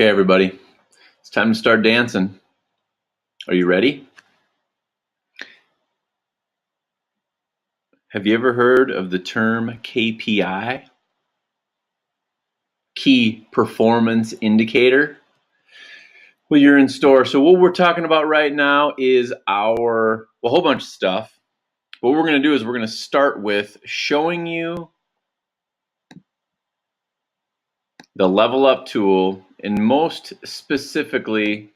Okay, everybody, it's time to start dancing. Are you ready? Have you ever heard of the term KPI? Key Performance Indicator? Well, you're in store. So what we're talking about right now is a whole bunch of stuff. What we're going to do is we're going to start with showing you the Level Up tool, and most specifically,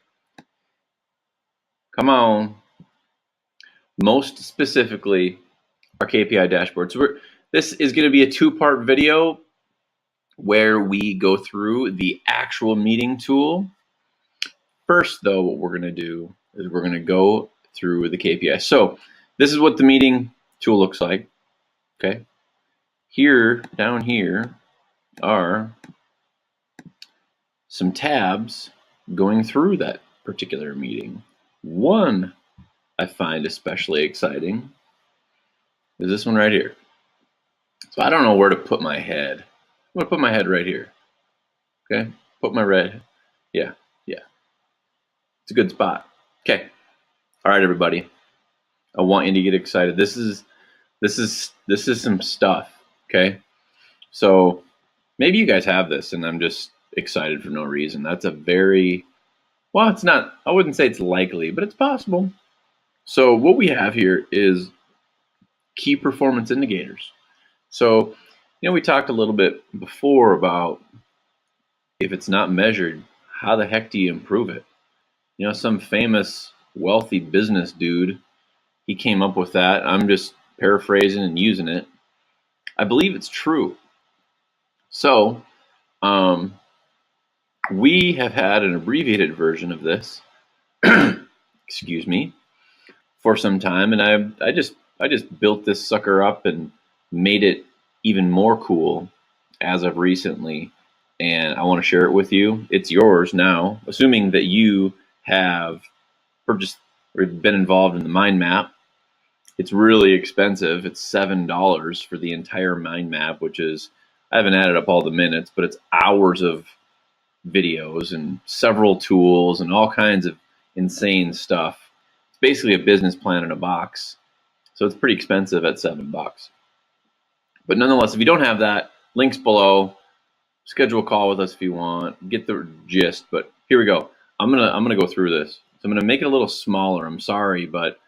our KPI dashboard. So this is going to be a two-part video where we go through the actual meeting tool. First, though, what we're going to do is we're going to go through the KPI. So this is what the meeting tool looks like. Okay. Down here are some tabs going through that particular meeting. One I find especially exciting is this one right here. So I don't know where to put my head. I'm going to put my head right here. Okay. Put my red. Yeah. It's a good spot. Okay. All right, everybody. I want you to get excited. This is some stuff. Okay. So maybe you guys have this and I'm just excited for no reason. That's it's not, I wouldn't say it's likely, but it's possible. So what we have here is key performance indicators. So, we talked a little bit before about if it's not measured, how the heck do you improve it? Some famous wealthy business dude, he came up with that. I'm just paraphrasing and using it. I believe it's true. So we have had an abbreviated version of this, excuse me, for some time, and I just built this sucker up and made it even more cool as of recently, and I want to share it with you. It's yours now, assuming that you have purchased or been involved in the mind map. It's really expensive. It's $7 for the entire mind map, which is, I haven't added up all the minutes, but it's hours of videos and several tools and all kinds of insane stuff. It's basically a business plan in a box. So it's pretty expensive at $7. But nonetheless, if you don't have that, links below. Schedule a call with us if you want. Get the gist. But here we go. I'm gonna go through this. So I'm gonna make it a little smaller. I'm sorry, but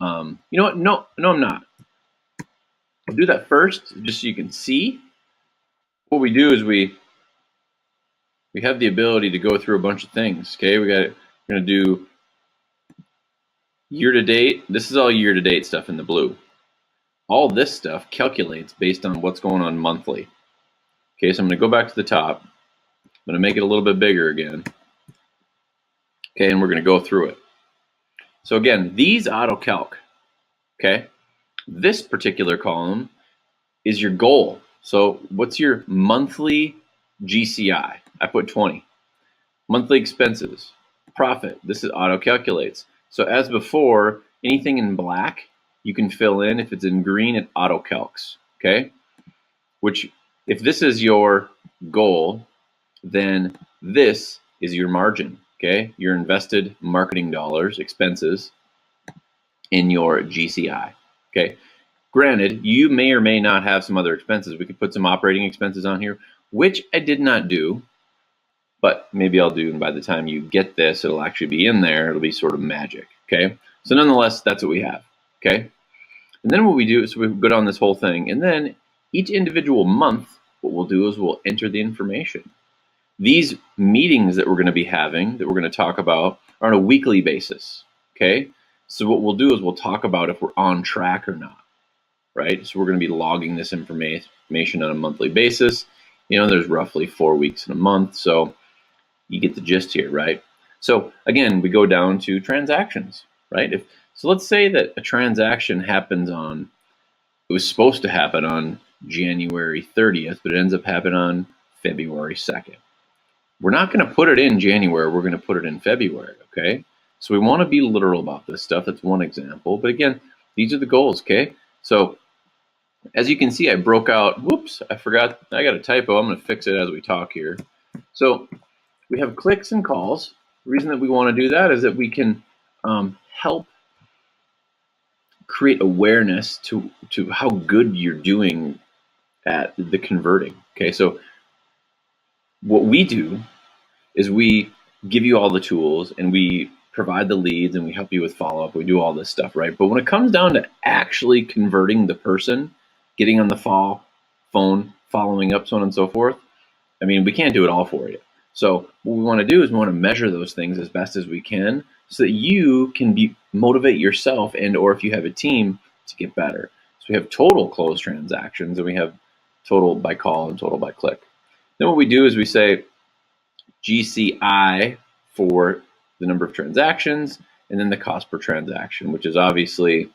you know what? No, I'm not. I'll do that first, just so you can see. What we do is we have the ability to go through a bunch of things. Okay, we're gonna do year to date. This is all year to date stuff in the blue. All this stuff calculates based on what's going on monthly. Okay, so I'm gonna go back to the top. I'm gonna make it a little bit bigger again. Okay, and we're gonna go through it. So again, these auto calc. Okay, this particular column is your goal. So what's your monthly GCI? I put 20. Monthly expenses, profit. This is auto calculates. So as before, anything in black you can fill in. If it's in green, it auto calcs. Okay, which if this is your goal, then this is your margin. Okay, your invested marketing dollars, expenses in your GCI. Okay, granted, you may or may not have some other expenses. We could put some operating expenses on here, which I did not do, but maybe I'll do. And by the time you get this, it'll actually be in there. It'll be sort of magic. Okay, so nonetheless, that's what we have. Okay, and then what we do is we go down this whole thing, and then each individual month, what we'll do is we'll enter the information. These meetings that we're going to be having, that we're going to talk about, are on a weekly basis. Okay, so what we'll do is we'll talk about if we're on track or not. Right, so we're going to be logging this information on a monthly basis. There's roughly 4 weeks in a month, so you get the gist here, right? So again, we go down to transactions, right? So let's say that a transaction happens it was supposed to happen on January 30th, but it ends up happening on February 2nd. We're not going to put it in January, we're going to put it in February, okay? So we want to be literal about this stuff. That's one example, but again, these are the goals, okay? So as you can see, I broke out, whoops, I forgot, I got a typo. I'm going to fix it as we talk here. So We have clicks and calls. The reason that we want to do that is that we can help create awareness to how good you're doing at the converting. Okay, so what we do is we give you all the tools and we provide the leads and we help you with follow-up. We do all this stuff, right? But when it comes down to actually converting the person, getting on the phone, following up, so on and so forth, I mean, we can't do it all for you. So what we want to do is we want to measure those things as best as we can so that you can motivate yourself and or if you have a team to get better. So we have total closed transactions and we have total by call and total by click. Then what we do is we say GCI for the number of transactions and then the cost per transaction, which is obviously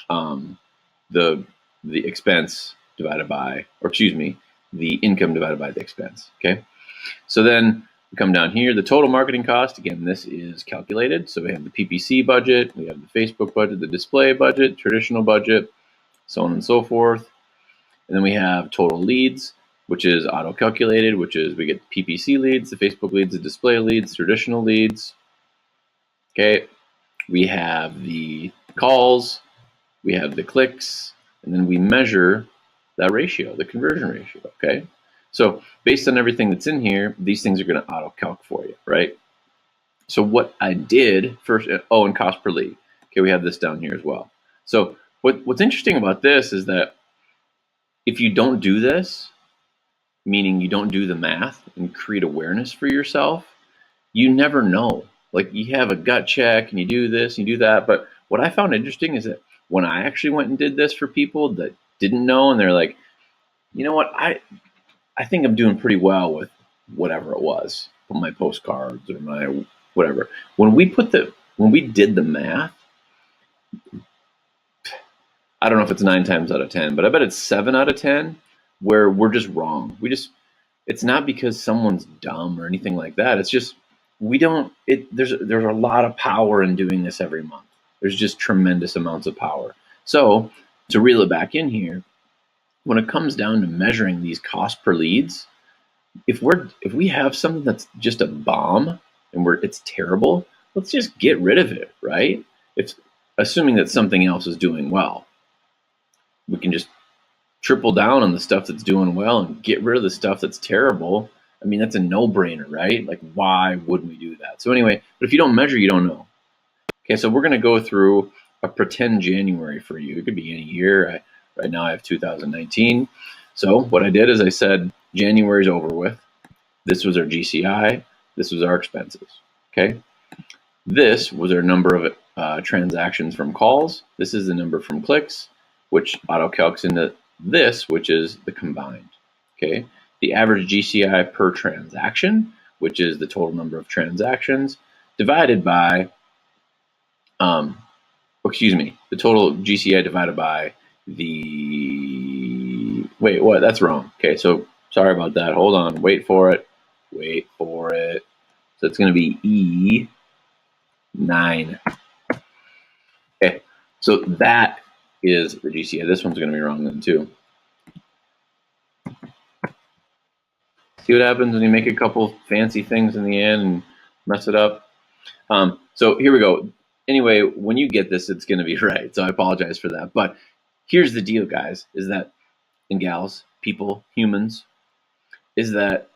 the expense divided by, or excuse me, the income divided by the expense. Okay. So then we come down here, the total marketing cost. Again, this is calculated. So we have the PPC budget, we have the Facebook budget, the display budget, traditional budget, so on and so forth. And then we have total leads, which is auto-calculated, which is we get PPC leads, the Facebook leads, the display leads, traditional leads. Okay. We have the calls, we have the clicks, and then we measure that ratio, the conversion ratio. Okay. So based on everything that's in here, these things are going to auto-calc for you, right? So what I did first, oh, and cost per lead. Okay, we have this down here as well. So what's interesting about this is that if you don't do this, meaning you don't do the math and create awareness for yourself, you never know. Like you have a gut check and you do this, you do that. But what I found interesting is that when I actually went and did this for people that didn't know and they're like, you know what, I think I'm doing pretty well with whatever it was, my postcards or my whatever. When we did the math, I don't know if it's 9 times out of 10, but I bet it's 7 out of 10 where we're just wrong. It's not because someone's dumb or anything like that. It's just there's a lot of power in doing this every month. There's just tremendous amounts of power. So to reel it back in here, when it comes down to measuring these cost per leads, if we have something that's just a bomb and it's terrible, let's just get rid of it, right? It's assuming that something else is doing well. We can just triple down on the stuff that's doing well and get rid of the stuff that's terrible. I mean, that's a no-brainer, right? Like, why wouldn't we do that? So anyway, but if you don't measure, you don't know. Okay, so we're going to go through a pretend January for you. It could be any year. Right now I have 2019. So what I did is I said January's over with. This was our GCI. This was our expenses. Okay. This was our number of transactions from calls. This is the number from clicks, which auto-calcs into this, which is the combined. Okay. The average GCI per transaction, which is the total number of transactions, divided by, the total GCI divided by wait, what? That's wrong. Okay, so sorry about that. Hold on. Wait for it. So it's going to be E9. Okay, so that is the GCI. This one's going to be wrong then too. See what happens when you make a couple fancy things in the end and mess it up. So here we go. Anyway, when you get this, it's going to be right. So I apologize for that. But here's the deal, guys, is that, and gals, people, humans, is that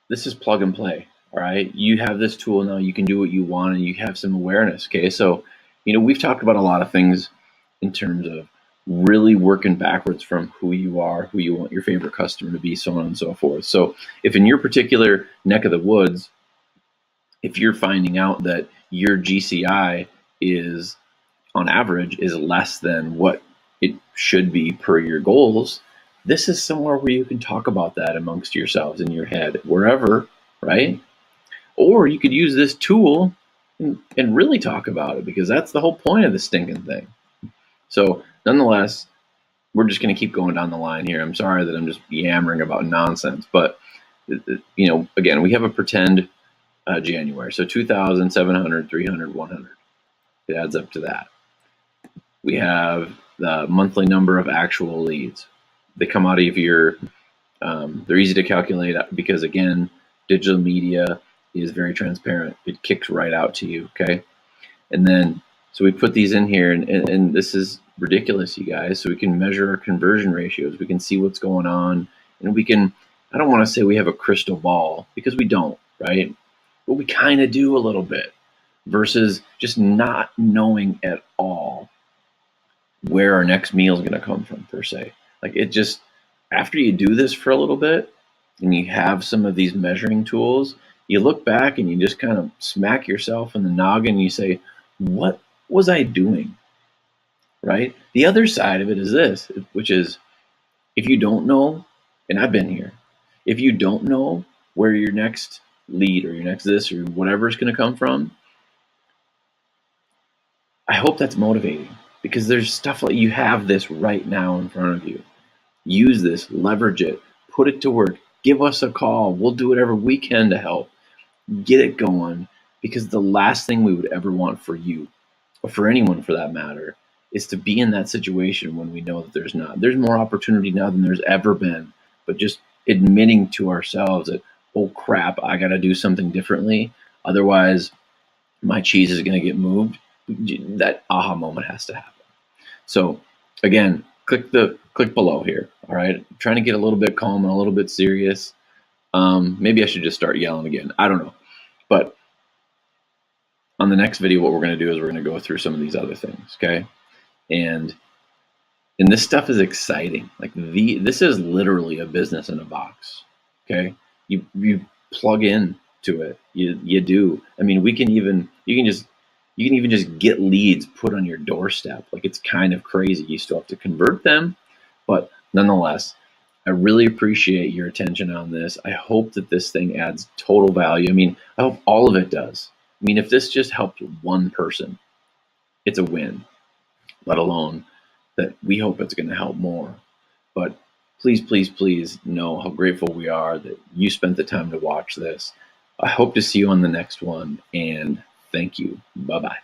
this is plug and play. All right. You have this tool now. You can do what you want and you have some awareness. Okay. So, we've talked about a lot of things in terms of really working backwards from who you are, who you want your favorite customer to be, so on and so forth. So if in your particular neck of the woods, if you're finding out that your GCI is on average is less than what it should be per your goals, this is somewhere where you can talk about that amongst yourselves in your head, wherever, right? Or you could use this tool and really talk about it, because that's the whole point of the stinking thing. So nonetheless, we're just going to keep going down the line here. I'm sorry that I'm just yammering about nonsense, but again, we have a pretend January. So 2,000, 700, 300, 100. It adds up to that. We have the monthly number of actual leads. They come out of your, they're easy to calculate because, again, Digital media is very transparent. It kicks right out to you, okay? And then, so we put these in here, and this is ridiculous, you guys. So we can measure our conversion ratios. We can see what's going on, and we can, I don't want to say we have a crystal ball, because we don't, right? But we kind of do a little bit, versus just not knowing at all where our next meal is going to come from, per se. Like, it just, after you do this for a little bit and you have some of these measuring tools, you look back and you just kind of smack yourself in the noggin and you say, what was I doing? Right? The other side of it is this, which is, if you don't know, and I've been here, if you don't know where your next lead or your next this or whatever is going to come from, I hope that's motivating, because there's stuff like, you have this right now in front of you. Use this, leverage it, put it to work, give us a call. We'll do whatever we can to help. Get it going, because the last thing we would ever want for you, or for anyone for that matter, is to be in that situation when we know that there's not. There's more opportunity now than there's ever been, but just admitting to ourselves that, oh crap, I got to do something differently. Otherwise, my cheese is going to get moved. That aha moment has to happen. So again, click below here. All right. I'm trying to get a little bit calm and a little bit serious. Maybe I should just start yelling again. I don't know. But on the next video, what we're going to do is we're going to go through some of these other things. Okay. And this stuff is exciting. Like, this is literally a business in a box. Okay. You plug in to it. You do. I mean, you can even just get leads put on your doorstep. Like, it's kind of crazy. You still have to convert them, but nonetheless, I really appreciate your attention on this. I hope that this thing adds total value. I mean, I hope all of it does. I mean, if this just helped one person, it's a win, let alone that we hope it's going to help more. But please, please, please know how grateful we are that you spent the time to watch this. I hope to see you on the next one, and thank you. Bye-bye.